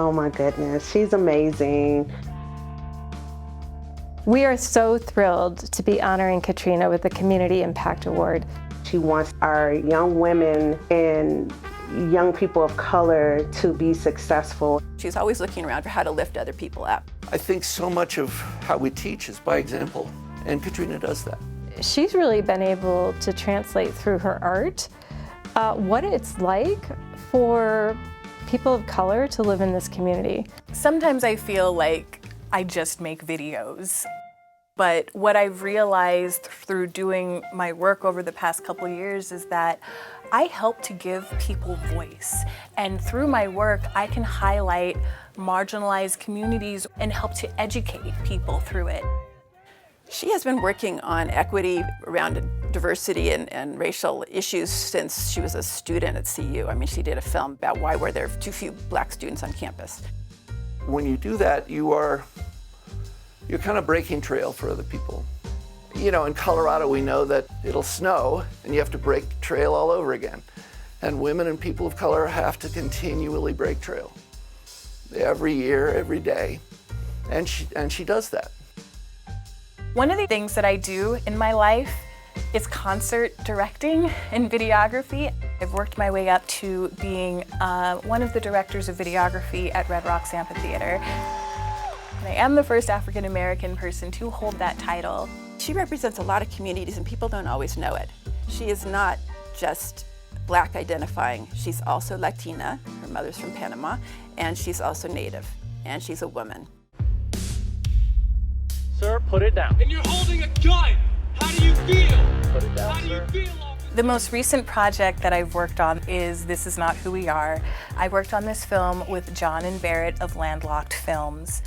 Oh my goodness, she's amazing. We are so thrilled to be honoring Katrina with the Community Impact Award. She wants our young women and young people of color to be successful. She's always looking around for how to lift other people up. I think so much of how we teach is by example, and Katrina does that. She's really been able to translate through her art what it's like for people of color to live in this community. Sometimes I feel like I just make videos. But what I've realized through doing my work over the past couple years is that I help to give people voice. And through my work, I can highlight marginalized communities and help to educate people through it. She has been working on equity around diversity and racial issues since she was a student at CU. I mean, she did a film about why were there too few black students on campus. When you do that, you're kind of breaking trail for other people. You know, in Colorado, we know that it'll snow and you have to break trail all over again. And women and people of color have to continually break trail. Every year, every day. And she does that. One of the things that I do in my life is concert directing and videography. I've worked my way up to being one of the directors of videography at Red Rocks Amphitheater. I am the first African American person to hold that title. She represents a lot of communities and people don't always know it. She is not just black identifying, she's also Latina, her mother's from Panama, and she's also Native, and she's a woman. Sir, put it down. And you're holding a gun! How do you feel? Put it down, How do you sir. feel? The most recent project that I've worked on is This Is Not Who We Are. I worked on this film with John and Barrett of Landlocked Films.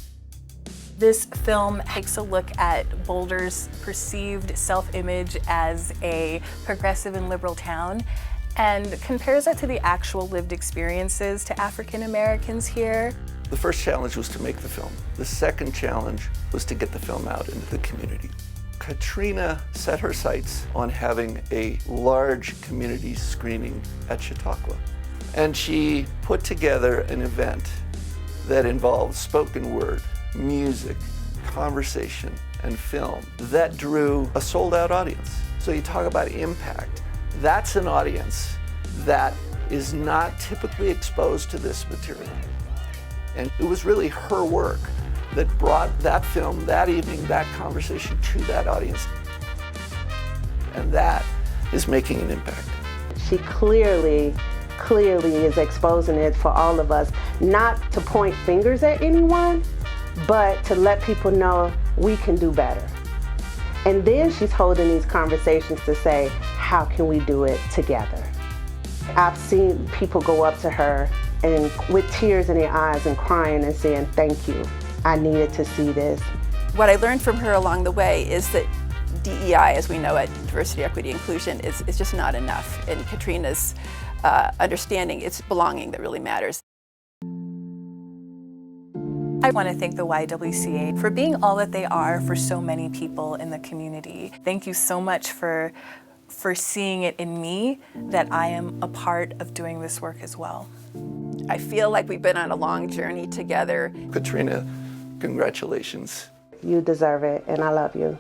This film takes a look at Boulder's perceived self-image as a progressive and liberal town and compares that to the actual lived experiences to African Americans here. The first challenge was to make the film. The second challenge was to get the film out into the community. Katrina set her sights on having a large community screening at Chautauqua. And she put together an event that involved spoken word, music, conversation, and film that drew a sold-out audience. So you talk about impact. That's an audience that is not typically exposed to this material. And it was really her work that brought that film, that evening, that conversation to that audience. And that is making an impact. She clearly is exposing it for all of us, not to point fingers at anyone, but to let people know we can do better. And then she's holding these conversations to say, how can we do it together? I've seen people go up to her and with tears in their eyes and crying and saying, thank you, I needed to see this. What I learned from her along the way is that DEI, as we know it, diversity, equity, inclusion, is just not enough. And Katrina's understanding, it's belonging that really matters. I want to thank the YWCA for being all that they are for so many people in the community. Thank you so much for seeing it in me that I am a part of doing this work as well. I feel like we've been on a long journey together. Katrina, congratulations. You deserve it, and I love you.